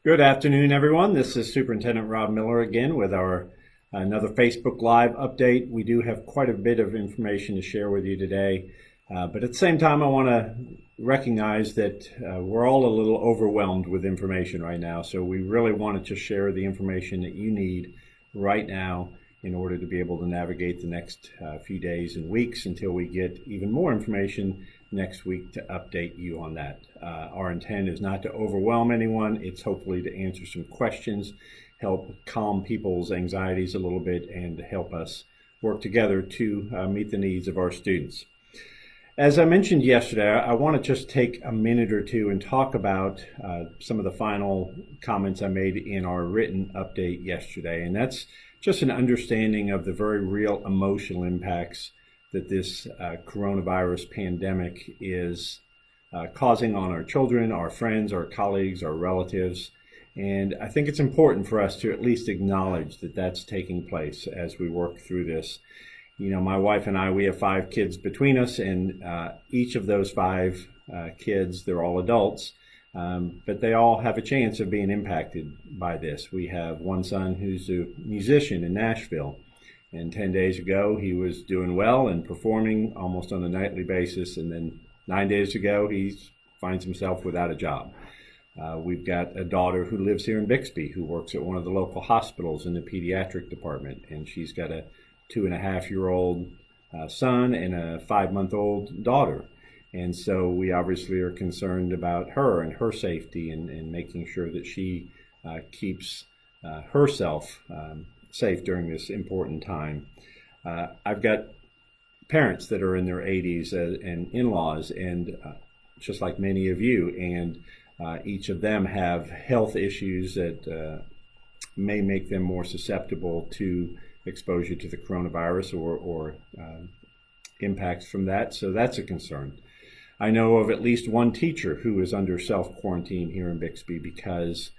Good afternoon, everyone. This is Superintendent Rob Miller again with our another Facebook Live update. We do have quite a bit of information to share with you today, but at the same time, I want to recognize that we're all a little overwhelmed with information right now, so we really wanted to share the information that you need right now in order to be able to navigate the next few days and weeks until we get even more information next week to update you on that. Our intent is not to overwhelm anyone. It's hopefully to answer some questions, help calm people's anxieties a little bit, and help us work together to meet the needs of our students. As I mentioned yesterday, I want to just take a minute or two and talk about some of the final comments I made in our written update yesterday, and that's just an understanding of the very real emotional impacts that this coronavirus pandemic is causing on our children, our friends, our colleagues, our relatives. And I think it's important for us to at least acknowledge that that's taking place as we work through this. You know, my wife and I, we have 5 kids between us, and each of those 5 kids, they're all adults, but they all have a chance of being impacted by this. We have one son who's a musician in Nashville, and 10 days ago he was doing well and performing almost on a nightly basis, and then 9 days ago he finds himself without a job. We've got a daughter who lives here in Bixby who works at one of the local hospitals in the pediatric department, and she's got a 2.5-year-old son and a 5-month-old daughter. And so we obviously are concerned about her and her safety and making sure that she keeps herself safe during this important time. I've got parents that are in their 80s and in-laws, and just like many of you, and each of them have health issues that may make them more susceptible to exposure to the coronavirus or impacts from that. So that's a concern. I know of at least one teacher who is under self-quarantine here in Bixby because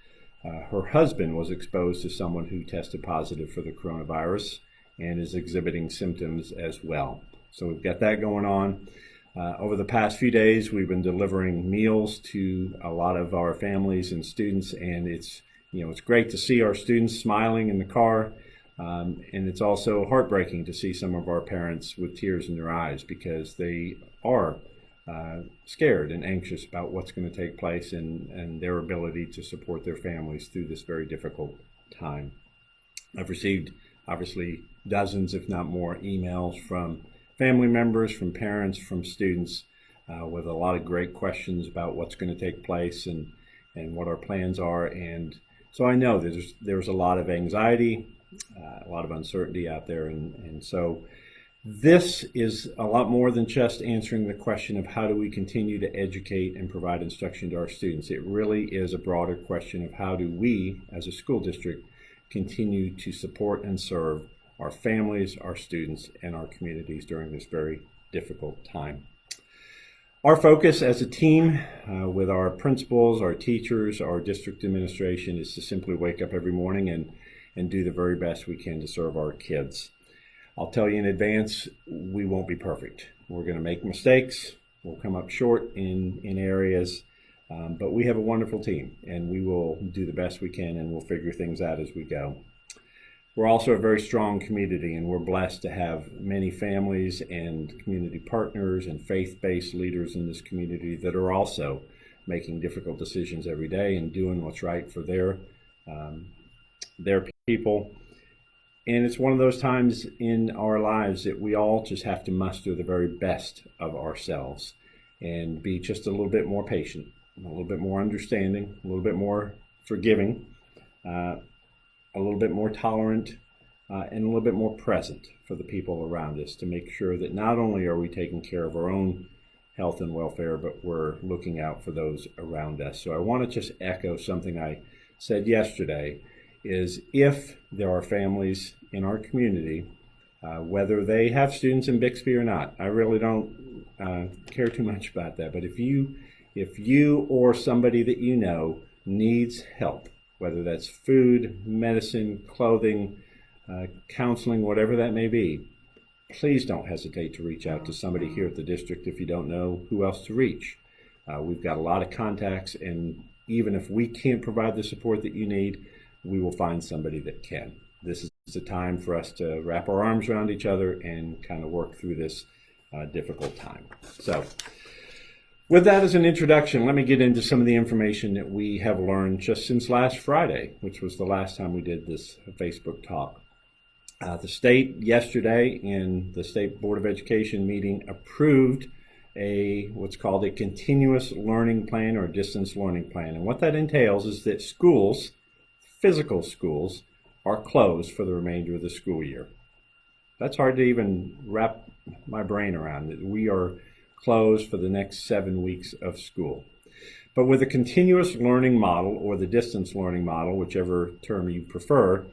her husband was exposed to someone who tested positive for the coronavirus and is exhibiting symptoms as well. So we've got that going on. Over the past few days, we've been delivering meals to a lot of our families and students, and it's great to see our students smiling in the car, and it's also heartbreaking to see some of our parents with tears in their eyes because they are scared and anxious about what's going to take place and their ability to support their families through this very difficult time. I've received obviously dozens, if not more, emails from family members, from parents, from students with a lot of great questions about what's going to take place and what our plans are. And so I know there's a lot of anxiety, a lot of uncertainty out there. And so this is a lot more than just answering the question of how do we continue to educate and provide instruction to our students. It really is a broader question of how do we, as a school district, continue to support and serve our families, our students, and our communities during this very difficult time. Our focus as a team with our principals, our teachers, our district administration is to simply wake up every morning and do the very best we can to serve our kids. I'll tell you in advance, we won't be perfect. We're going to make mistakes. We'll come up short in areas, but we have a wonderful team, and we will do the best we can, and we'll figure things out as we go. We're also a very strong community, and we're blessed to have many families and community partners and faith-based leaders in this community that are also making difficult decisions every day and doing what's right for their people. And it's one of those times in our lives that we all just have to muster the very best of ourselves and be just a little bit more patient, a little bit more understanding, a little bit more forgiving, a little bit more tolerant, and a little bit more present for the people around us to make sure that not only are we taking care of our own health and welfare, but we're looking out for those around us. So I want to just echo something I said yesterday, is if there are families in our community, whether they have students in Bixby or not, I really don't care too much about that. But if you or somebody that you know needs help, whether that's food, medicine, clothing, counseling, whatever that may be, please don't hesitate to reach out to somebody here at the district if you don't know who else to reach. We've got a lot of contacts, and even if we can't provide the support that you need, we will find somebody that can. This is a time for us to wrap our arms around each other and kind of work through this difficult time. So with that as an introduction, let me get into some of the information that we have learned just since last Friday, which was the last time we did this Facebook talk. The state yesterday in the State Board of Education meeting approved what's called a continuous learning plan or distance learning plan. And what that entails is that schools, physical schools, are closed for the remainder of the school year. That's hard to even wrap my brain around, that we are closed for the next 7 weeks of school. But with a continuous learning model or the distance learning model, whichever term you prefer,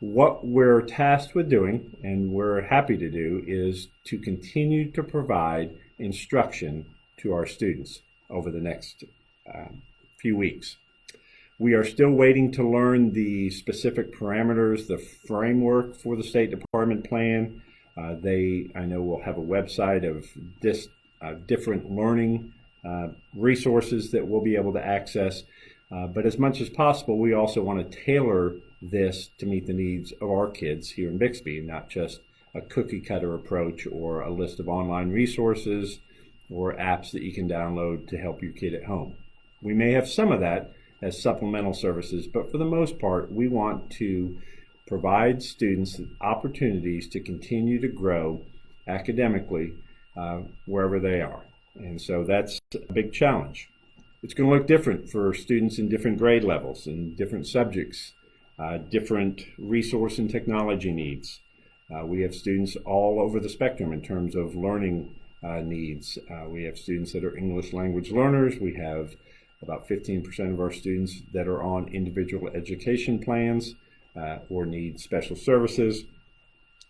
what we're tasked with doing, and we're happy to do, is to continue to provide instruction to our students over the next few weeks. We are still waiting to learn the specific parameters, the framework for the State Department plan. I know will have a website of different learning resources that we'll be able to access. But as much as possible, we also want to tailor this to meet the needs of our kids here in Bixby, not just a cookie cutter approach or a list of online resources or apps that you can download to help your kid at home. We may have some of that as supplemental services, but for the most part, we want to provide students opportunities to continue to grow academically wherever they are. And so that's a big challenge. It's going to look different for students in different grade levels and different subjects, different resource and technology needs. We have students all over the spectrum in terms of learning needs. We have students that are English language learners. We have about 15% of our students that are on individual education plans or need special services.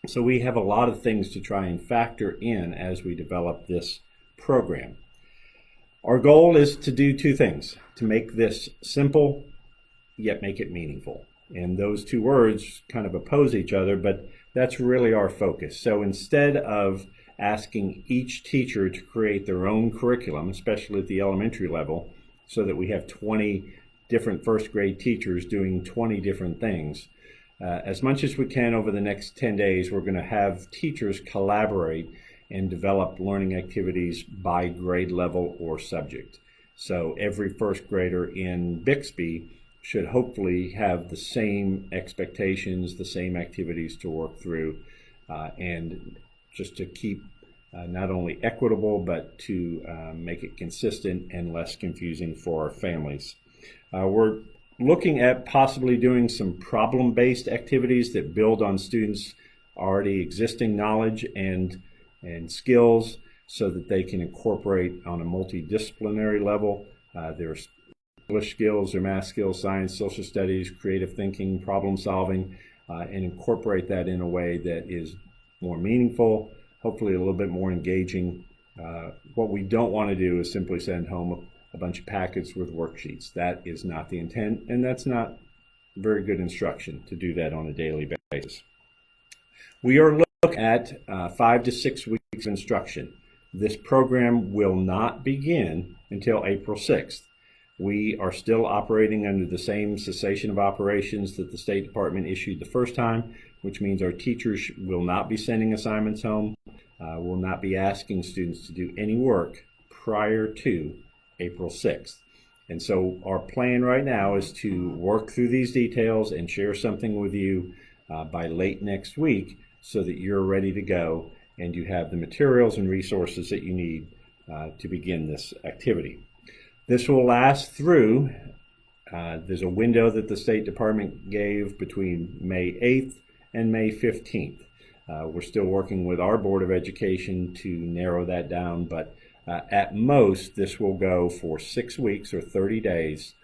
So we have a lot of things to try and factor in as we develop this program. Our goal is to do two things: to make this simple, yet make it meaningful. And those two words kind of oppose each other, but that's really our focus. So instead of asking each teacher to create their own curriculum, especially at the elementary level, so that we have 20 different first grade teachers doing 20 different things, as much as we can over the next 10 days, we're going to have teachers collaborate and develop learning activities by grade level or subject. So every first grader in Bixby should hopefully have the same expectations, the same activities to work through, and just to keep not only equitable, but to make it consistent and less confusing for our families. We're looking at possibly doing some problem-based activities that build on students' already existing knowledge and skills so that they can incorporate on a multidisciplinary level their English skills, their math skills, science, social studies, creative thinking, problem solving, and incorporate that in a way that is more meaningful, hopefully a little bit more engaging. What we don't want to do is simply send home a bunch of packets with worksheets. That is not the intent, and that's not very good instruction to do that on a daily basis. We are looking at 5 to 6 weeks of instruction. This program will not begin until April 6th. We are still operating under the same cessation of operations that the State Department issued the first time, which means our teachers will not be sending assignments home, will not be asking students to do any work prior to April 6th. And so our plan right now is to work through these details and share something with you by late next week so that you're ready to go and you have the materials and resources that you need to begin this activity. This will last through, there's a window that the State Department gave between May 8th and May 15th. We're still working with our Board of Education to narrow that down, but at most this will go for 6 weeks or 30 days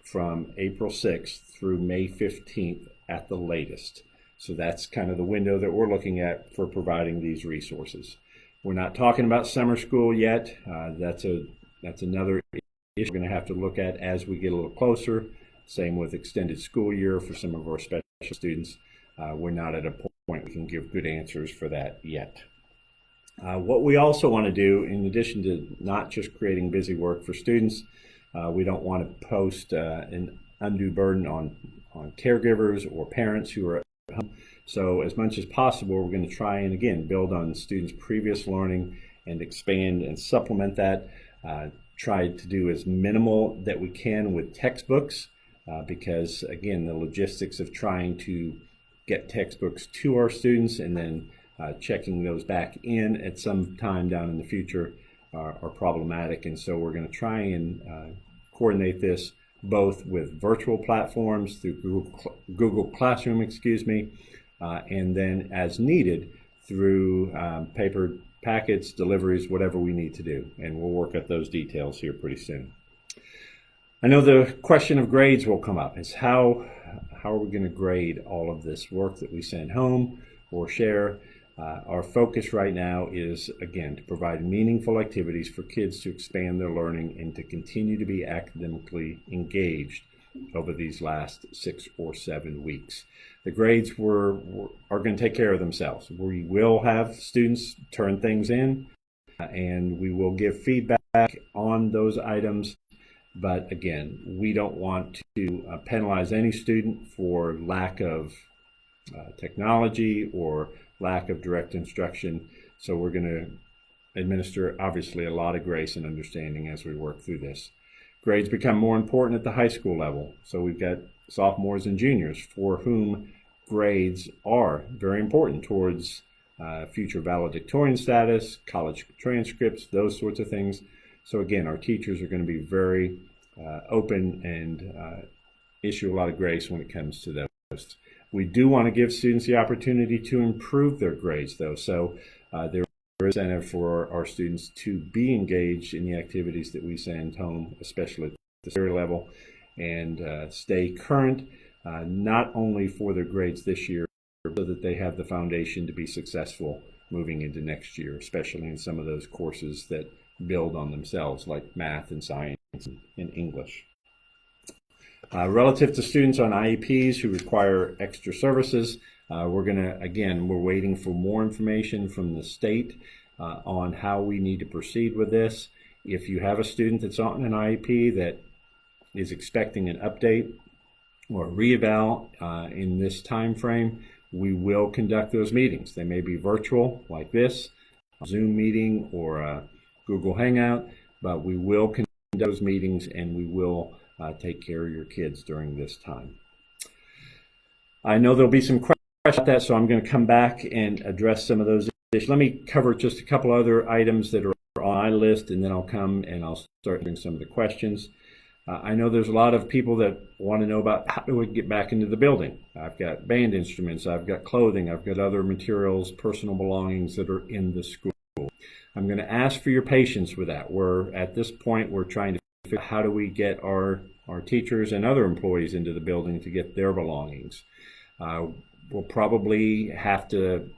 from April 6th through May 15th at the latest. So that's kind of the window that we're looking at for providing these resources. We're not talking about summer school yet. That's another issue we're going to have to look at as we get a little closer. Same with extended school year for some of our special students. We're not at a point we can give good answers for that yet. What we also want to do, in addition to not just creating busy work for students, We don't want to post an undue burden on caregivers or parents who are at home. So as much as possible, we're going to try and, again, build on students' previous learning and expand and supplement that. Try to do as minimal that we can with textbooks because, again, the logistics of trying to get textbooks to our students and then checking those back in at some time down in the future are problematic. And so we're going to try and coordinate this both with virtual platforms through Google Classroom, and then as needed through paper packets, deliveries, whatever we need to do. And we'll work at those details here pretty soon. I know the question of grades will come up. It's how are we going to grade all of this work that we send home or share? Our focus right now is, again, to provide meaningful activities for kids to expand their learning and to continue to be academically engaged over these last 6 or 7 weeks. The grades are going to take care of themselves. We will have students turn things in, and we will give feedback on those items. But again, we don't want to penalize any student for lack of technology or lack of direct instruction. So we're going to administer, obviously, a lot of grace and understanding as we work through this. Grades become more important at the high school level. So we've got sophomores and juniors for whom grades are very important towards future valedictorian status, college transcripts, those sorts of things. So again, our teachers are going to be very open and issue a lot of grace when it comes to those. We do want to give students the opportunity to improve their grades, though. So there is incentive for our students to be engaged in the activities that we send home, especially at the secondary level, and stay current, not only for their grades this year, so that they have the foundation to be successful moving into next year, especially in some of those courses that build on themselves, like math and science and English. Relative to students on IEPs who require extra services, we're waiting for more information from the state on how we need to proceed with this. If you have a student that's on an IEP that is expecting an update or reeval in this time frame, we will conduct those meetings. They may be virtual, like this, a Zoom meeting or a Google Hangout, but we will conduct those meetings and we will take care of your kids during this time. I know there'll be some questions about that, so I'm going to come back and address some of those issues. Let me cover just a couple other items that are on my list, and then I'll come and I'll start doing some of the questions. I know there's a lot of people that want to know about how do we get back into the building. I've got band instruments, I've got clothing, I've got other materials, personal belongings that are in the school. I'm going to ask for your patience with that. At this point, we're trying to figure out how do we get our teachers and other employees into the building to get their belongings. We'll probably have to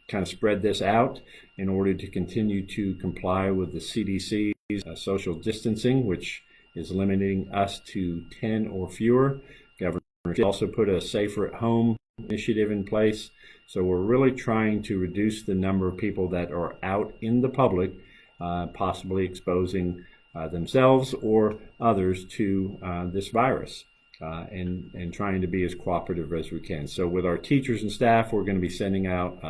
kind of spread this out in order to continue to comply with the CDC's social distancing, which is limiting us to 10 or fewer. Governor also put a safer at home initiative in place. So we're really trying to reduce the number of people that are out in the public, possibly exposing themselves or others to this virus, and trying to be as cooperative as we can. So with our teachers and staff, we're going to be sending out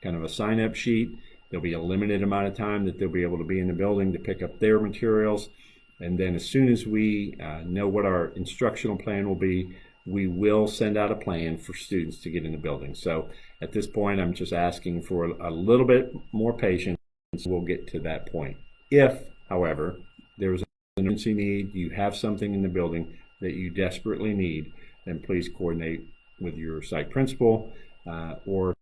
kind of a sign-up sheet. There'll be a limited amount of time that they'll be able to be in the building to pick up their materials. And then as soon as we know what our instructional plan will be, we will send out a plan for students to get in the building. So at this point, I'm just asking for a little bit more patience. We'll get to that point. If, however, there's an emergency need, you have something in the building that you desperately need, then please coordinate with your site principal or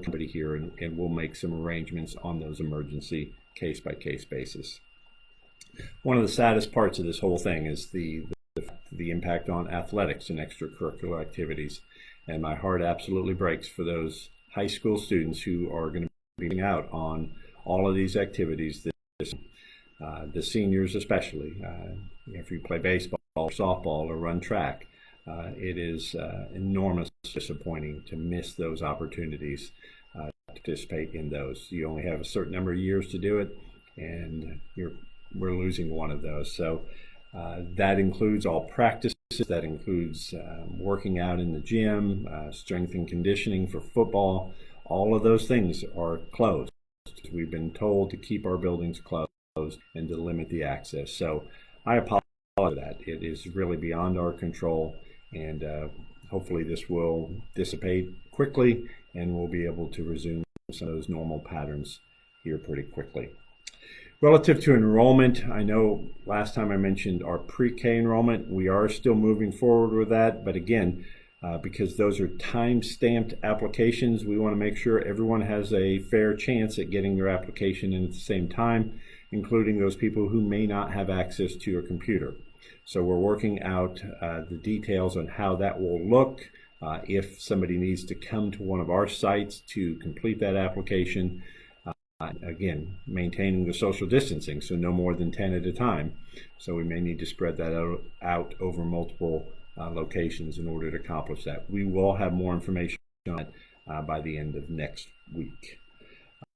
somebody here, and we'll make some arrangements on those emergency case-by-case basis. One of the saddest parts of this whole thing is the impact on athletics and extracurricular activities. And my heart absolutely breaks for those high school students who are going to be missing out on all of these activities. The seniors especially, if you play baseball or softball or run track, it is enormously disappointing to miss those opportunities to participate in those. You only have a certain number of years to do it, and we're losing one of those. So That includes all practices, that includes working out in the gym, strength and conditioning for football. All of those things are closed. We've been told to keep our buildings closed and to limit the access. So I apologize for that. It is really beyond our control, and hopefully this will dissipate quickly and we'll be able to resume some of those normal patterns here pretty quickly. Relative to enrollment, I know last time I mentioned our pre-K enrollment. We are still moving forward with that, but again, because those are time-stamped applications, we want to make sure everyone has a fair chance at getting their application in at the same time, including those people who may not have access to a computer. So we're working out the details on how that will look. If somebody needs to come to one of our sites to complete that application, again, maintaining the social distancing, so no more than 10 at a time. So we may need to spread that out over multiple locations in order to accomplish that. We will have more information on it by the end of next week.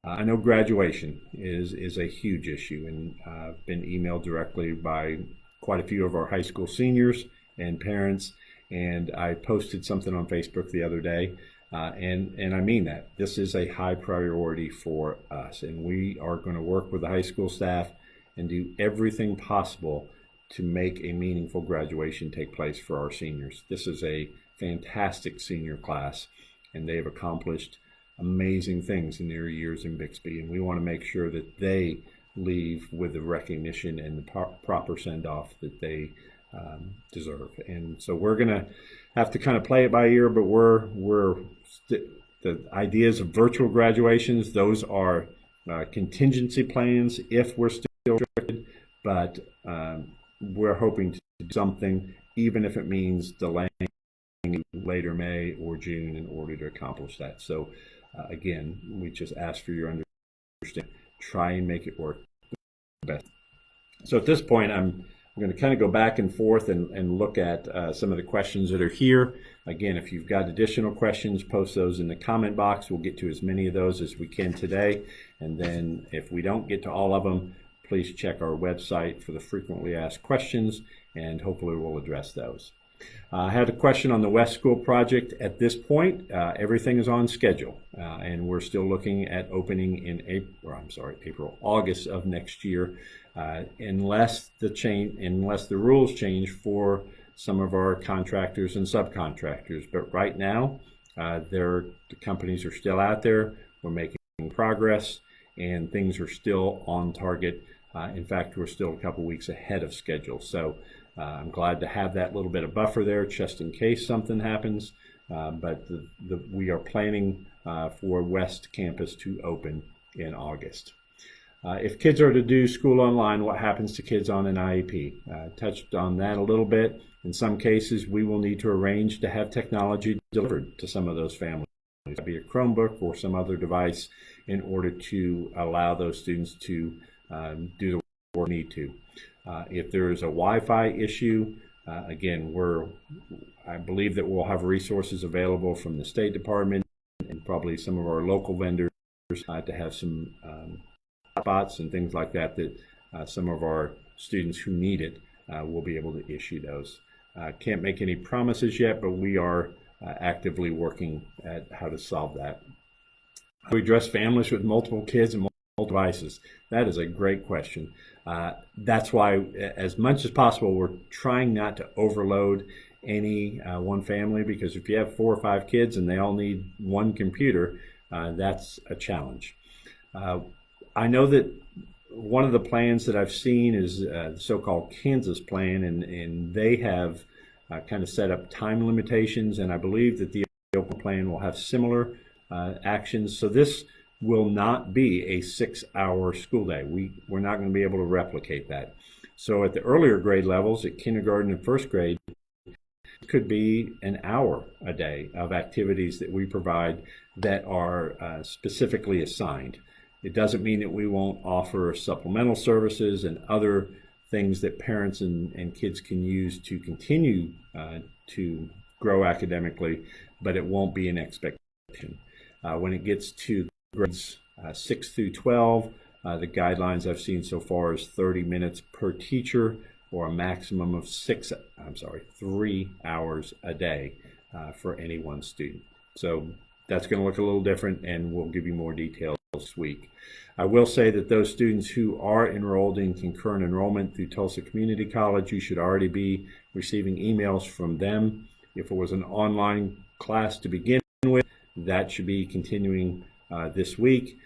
I know graduation is a huge issue, and I've been emailed directly by quite a few of our high school seniors and parents, and I posted something on Facebook the other day. And I mean that. This is a high priority for us, and we are going to work with the high school staff and do everything possible to make a meaningful graduation take place for our seniors. This is a fantastic senior class, and they have accomplished amazing things in their years in Bixby, and we want to make sure that they leave with the recognition and the proper send-off that they deserve. And so we're going to have to kind of play it by ear, but the ideas of virtual graduations, those are contingency plans if we're still restricted, but we're hoping to do something, even if it means delaying later May or June in order to accomplish that. So again, we just ask for your understanding. Try and make it work the best. So at this point, I'm going to kind of go back and forth and look at some of the questions that are here. Again, if you've got additional questions, post those in the comment box. We'll get to as many of those as we can today. And then if we don't get to all of them, please check our website for the frequently asked questions, and hopefully we'll address those. I had a question on the West School project. At this point, everything is on schedule, and we're still looking at opening in August of next year, unless the rules change for some of our contractors and subcontractors. But right now, the companies are still out there. We're making progress, and things are still on target. In fact, we're still a couple weeks ahead of schedule. So I'm glad to have that little bit of buffer there just in case something happens. But we are planning for West Campus to open in August. If kids are to do school online, what happens to kids on an IEP? Touched on that a little bit. In some cases, we will need to arrange to have technology delivered to some of those families. It could be a Chromebook or some other device in order to allow those students to do the work they need to. If there is a Wi-Fi issue, again, I believe that we'll have resources available from the State Department and probably some of our local vendors to have some spots and things like that some of our students who need it will be able to issue those. Can't make any promises yet, but we are actively working at how to solve that. How do we address families with multiple kids and multiple devices? That is a great question. That's why, as much as possible, we're trying not to overload any one family, because if you have 4 or 5 kids and they all need one computer, that's a challenge. I know that one of the plans that I've seen is the so-called Kansas plan, and they have kind of set up time limitations, and I believe that the Oklahoma plan will have similar actions. So this will not be a 6-hour school day. We're not going to be able to replicate that. So at the earlier grade levels, at kindergarten and first grade, it could be an hour a day of activities that we provide that are specifically assigned. It doesn't mean that we won't offer supplemental services and other things that parents and kids can use to continue to grow academically, but it won't be an expectation. When it gets to grades 6 through 12, the guidelines I've seen so far is 30 minutes per teacher or a maximum of 3 hours a day for any one student. So that's going to look a little different, and we'll give you more details this week. I will say that those students who are enrolled in concurrent enrollment through Tulsa Community College, you should already be receiving emails from them. If it was an online class to begin with, that should be continuing this week.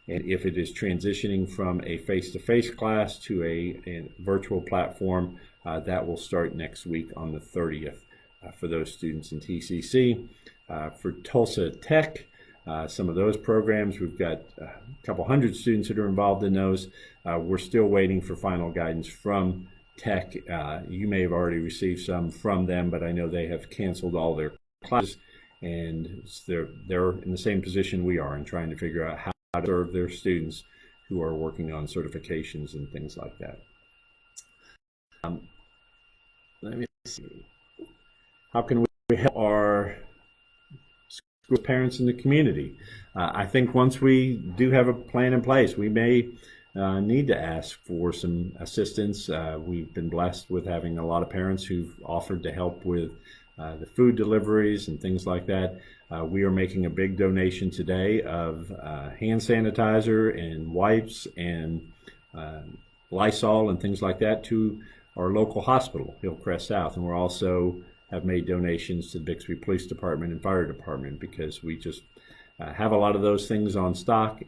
And if it is transitioning from a face-to-face class to a virtual platform, that will start next week on the 30th for those students in TCC. For Tulsa Tech, some of those programs, we've got a couple hundred students that are involved in those. We're still waiting for final guidance from Tech. You may have already received some from them, but I know they have canceled all their classes, and they're in the same position we are in trying to figure out how to serve their students who are working on certifications and things like that. Let me see. How can we help our school parents in the community? I think once we do have a plan in place, we may need to ask for some assistance. We've been blessed with having a lot of parents who've offered to help with the food deliveries and things like that. We are making a big donation today of hand sanitizer and wipes and Lysol and things like that to our local hospital, Hillcrest South. And we're also have made donations to the Bixby Police Department and Fire Department, because we just have a lot of those things in stock,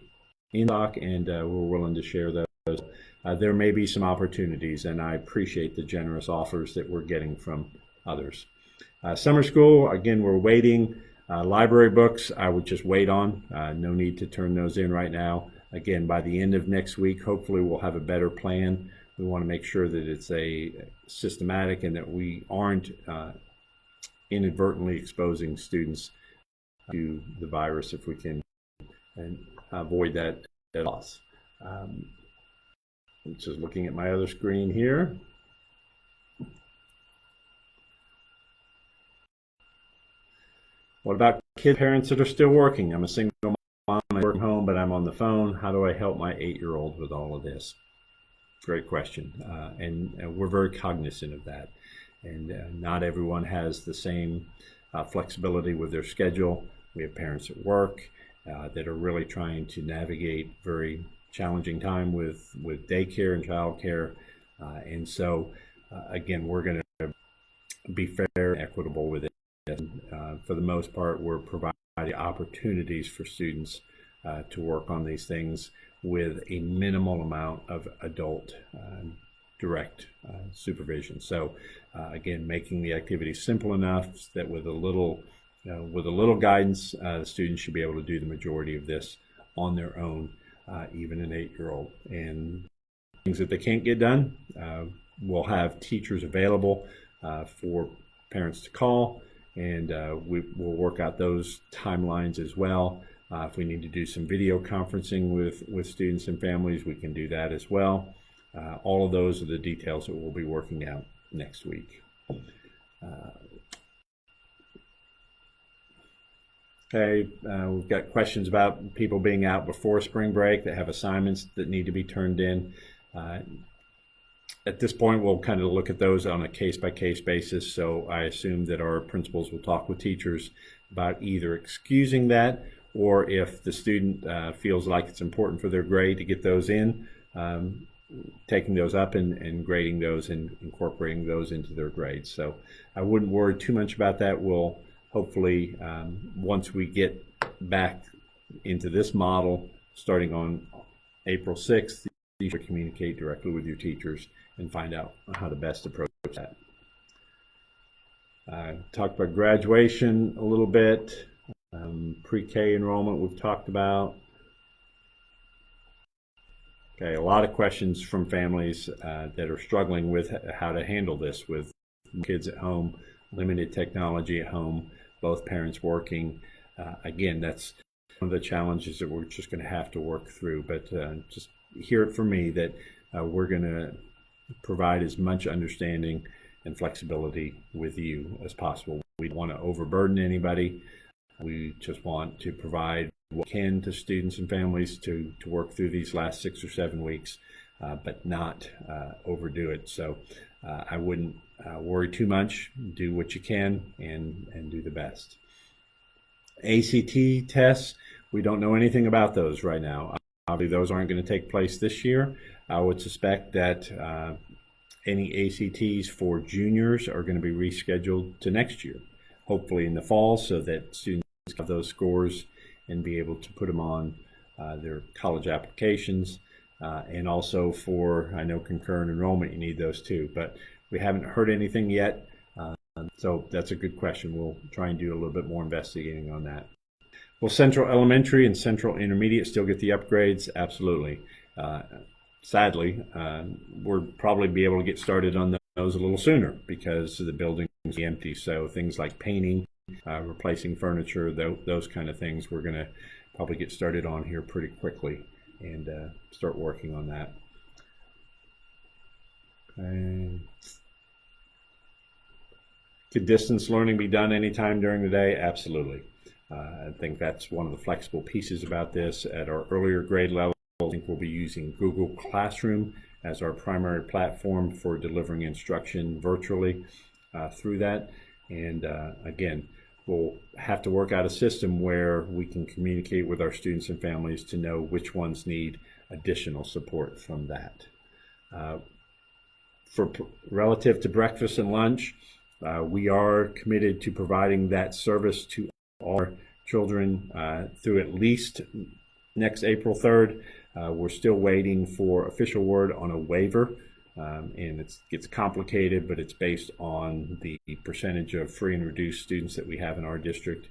and we're willing to share those. There may be some opportunities, and I appreciate the generous offers that we're getting from others. Summer school, again, we're waiting. Library books, I would just wait on. No need to turn those in right now. Again, by the end of next week, hopefully we'll have a better plan. We want to make sure that it's a systematic and that we aren't inadvertently exposing students to the virus if we can, and avoid that loss. Just looking at my other screen here. What about parents that are still working? I'm a single mom, I work from home, but I'm on the phone. How do I help my 8-year-old with all of this? Great question. And we're very cognizant of that. And not everyone has the same flexibility with their schedule. We have parents at work that are really trying to navigate very challenging time with daycare and childcare. And so, again, we're going to be fair and equitable with it. For the most part, we're providing opportunities for students to work on these things with a minimal amount of adult direct supervision. So again, making the activity simple enough that with a little guidance, the students should be able to do the majority of this on their own, even an 8-year-old. And things that they can't get done, we'll have teachers available for parents to call, and we'll work out those timelines as well. If we need to do some video conferencing with students and families, we can do that as well. All of those are the details that we'll be working out next week. Okay, we've got questions about people being out before spring break that have assignments that need to be turned in. At this point, we'll kind of look at those on a case-by-case basis. So I assume that our principals will talk with teachers about either excusing that, or if the student feels like it's important for their grade to get those in, taking those up and grading those and incorporating those into their grades. So I wouldn't worry too much about that. We'll hopefully, once we get back into this model, starting on April 6th, you should communicate directly with your teachers and find out how to best approach that. Talked about graduation a little bit. Pre-K enrollment we've talked about. Okay, a lot of questions from families that are struggling with how to handle this with kids at home, limited technology at home, both parents working. Again, that's one of the challenges that we're just going to have to work through. But just hear it from me that we're going to provide as much understanding and flexibility with you as possible. We don't want to overburden anybody. We just want to provide what we can to students and families to work through these last 6 or 7 weeks, but not overdo it. So I wouldn't worry too much. Do what you can and do the best. ACT tests, we don't know anything about those right now. Obviously, those aren't going to take place this year. I would suspect that any ACTs for juniors are going to be rescheduled to next year, hopefully in the fall, so that students have those scores and be able to put them on their college applications. And also for, I know, concurrent enrollment, you need those too, but we haven't heard anything yet. So that's a good question. We'll try and do a little bit more investigating on that. Will Central Elementary and Central Intermediate still get the upgrades? Absolutely. Sadly, we'll probably be able to get started on those a little sooner because the building is empty. So things like painting, replacing furniture, those kind of things, we're going to probably get started on here pretty quickly and start working on that. Okay. Could distance learning be done anytime during the day? Absolutely. I think that's one of the flexible pieces about this. At our earlier grade level, I think we'll be using Google Classroom as our primary platform for delivering instruction virtually through that. And again, we'll have to work out a system where we can communicate with our students and families to know which ones need additional support from that. Relative to breakfast and lunch, we are committed to providing that service to all our children through at least next April 3rd. We're still waiting for official word on a waiver, and it gets complicated, but it's based on the percentage of free and reduced students that we have in our district,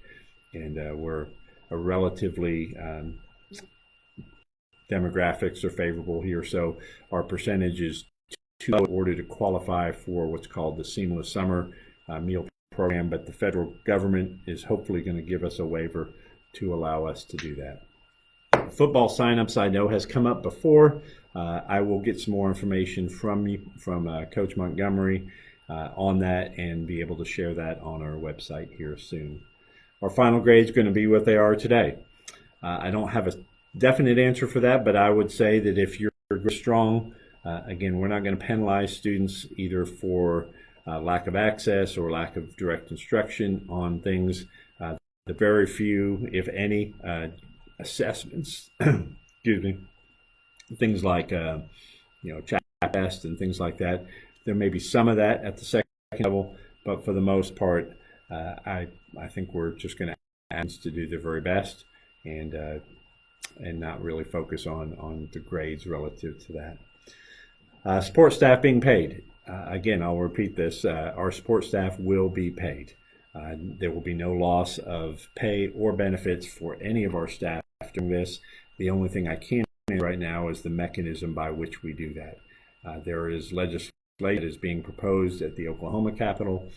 and we're a relatively demographics are favorable here, so our percentage is too low in order to qualify for what's called the seamless summer meal program, but the federal government is hopefully going to give us a waiver to allow us to do that. Football signups I know has come up before. I will get some more information from Coach Montgomery on that and be able to share that on our website here soon. Our final grade is going to be what they are today. I don't have a definite answer for that, but I would say that if you're strong, again, we're not going to penalize students either for lack of access or lack of direct instruction on things. The very few, if any, assessments, excuse me, things like chat test and things like that. There may be some of that at the second level, but for the most part, I think we're just going to ask to do their very best and not really focus on the grades relative to that. Support staff being paid. Again, I'll repeat this. Our support staff will be paid. There will be no loss of pay or benefits for any of our staff during this. The only thing I can say right now is the mechanism by which we do that. There is legislation that is being proposed at the Oklahoma Capitol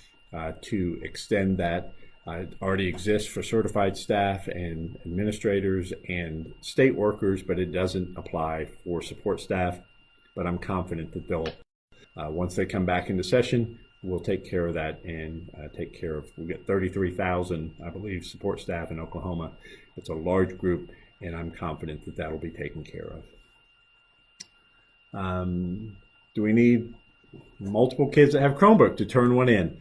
to extend that. It already exists for certified staff and administrators and state workers, but it doesn't apply for support staff. But I'm confident that they'll, once they come back into session, we'll take care of that and take care of, we'll get 33,000, I believe, support staff in Oklahoma. It's a large group, and I'm confident that that will be taken care of. Do we need multiple kids that have Chromebook to turn one in?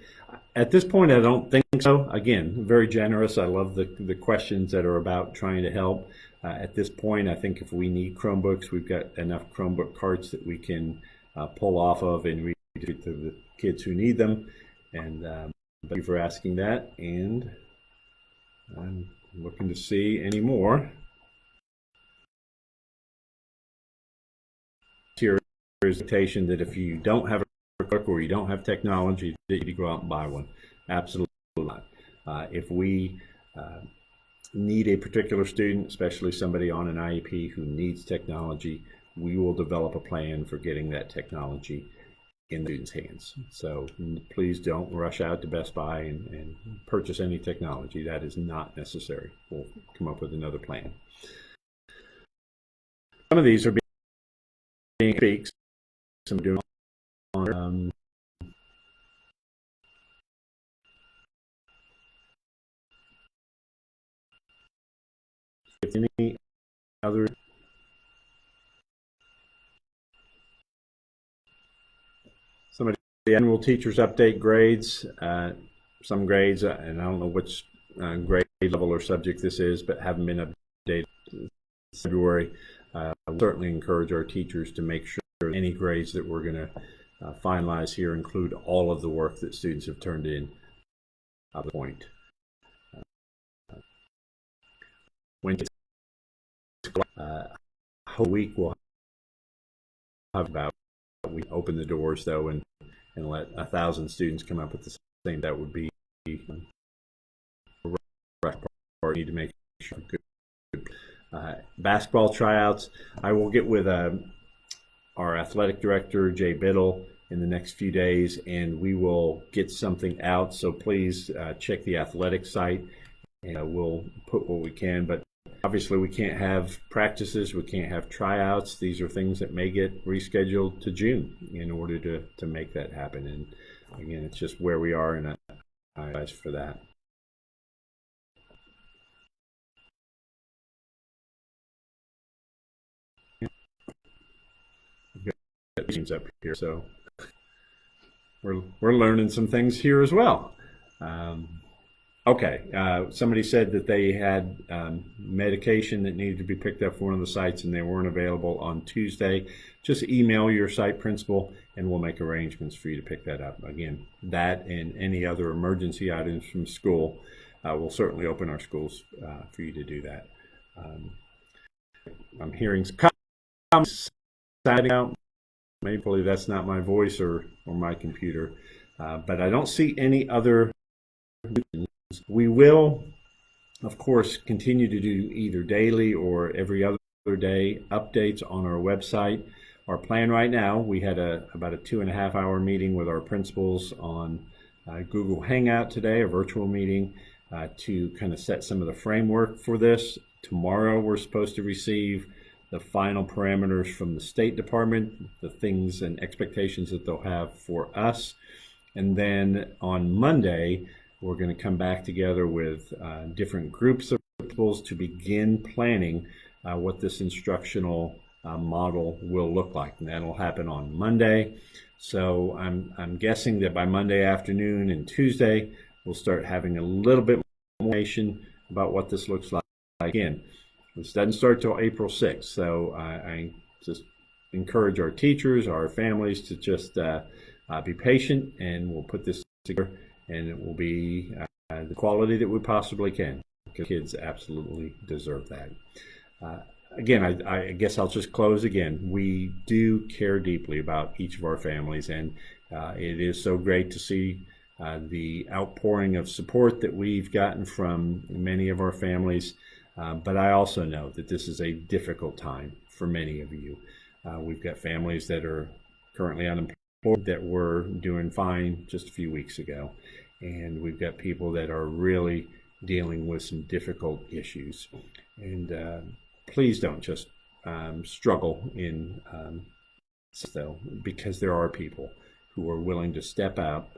At this point, I don't think so. Again, very generous. I love the questions that are about trying to help. At this point, I think if we need Chromebooks, we've got enough Chromebook carts that we can pull off of and read to the kids who need them. And thank you for asking that. And I'm looking to see any more. Here is the expectation that if you don't have a Chromebook or you don't have technology, that you go out and buy one. Absolutely not. If we need a particular student, especially somebody on an IEP who needs technology, we will develop a plan for getting that technology in the student's hands. So please don't rush out to Best Buy and purchase any technology. That is not necessary. We'll come up with another plan. Some of these are being tweaked. Some doing on if any other somebody annual teachers update grades. Some grades, and I don't know which grade level or subject this is, but haven't been updated in February. I will certainly encourage our teachers to make sure any grades that we're going to finalize here include all of the work that students have turned in at the point. When whole week we'll have about, we open the doors though and let 1,000 students come up at the same. That would be need to make sure good. Basketball tryouts. I will get with our athletic director Jay Biddle in the next few days, and we will get something out. So please check the athletic site, and we'll put what we can. But obviously, we can't have practices. We can't have tryouts. These are things that may get rescheduled to June in order to make that happen. And again, it's just where we are, and I apologize for that. Teams up here, so we're learning some things here as well. Okay, somebody said that they had medication that needed to be picked up from one of the sites and they weren't available on Tuesday. Just email your site principal and we'll make arrangements for you to pick that up. Again, that and any other emergency items from school, we'll certainly open our schools for you to do that. I'm hearing some comments out. Maybe that's not my voice or my computer, but I don't see any other. We will, of course, continue to do either daily or every other day updates on our website. Our plan right now, we had about a 2.5-hour meeting with our principals on Google Hangout today, a virtual meeting, to kind of set some of the framework for this. Tomorrow we're supposed to receive the final parameters from the State Department, the things and expectations that they'll have for us. And then on Monday, we're going to come back together with different groups of principals to begin planning what this instructional model will look like. And that'll happen on Monday. So I'm guessing that by Monday afternoon and Tuesday, we'll start having a little bit more information about what this looks like. Again, this doesn't start till April 6th, so I just encourage our teachers, our families to just be patient, and we'll put this together, and it will be the quality that we possibly can, because kids absolutely deserve that. Again, I guess I'll just close again. We do care deeply about each of our families, and it is so great to see the outpouring of support that we've gotten from many of our families. But I also know that this is a difficult time for many of you. We've got families that are currently unemployed that were doing fine just a few weeks ago. And we've got people that are really dealing with some difficult issues. And please don't just struggle in though, because there are people who are willing to step out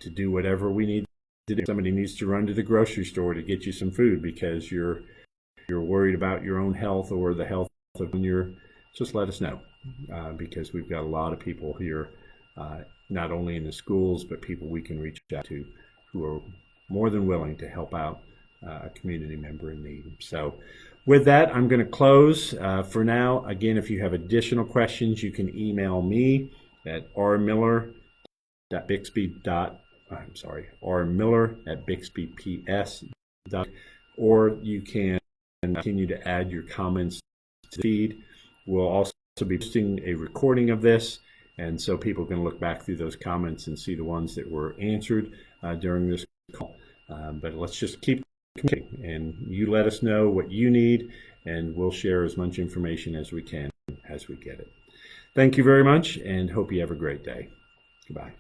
to do whatever we need to do. Somebody needs to run to the grocery store to get you some food because you're worried about your own health or the health of your. Just let us know, because we've got a lot of people here, not only in the schools, but people we can reach out to who are more than willing to help out a community member in need. So with that, I'm going to close for now. Again, if you have additional questions, you can email me at rmiller@bixby.ps. Or you can continue to add your comments to the feed. We'll also be posting a recording of this, and so people can look back through those comments and see the ones that were answered during this call. But let's just keep communicating, and you let us know what you need, and we'll share as much information as we can as we get it. Thank you very much, and hope you have a great day. Goodbye.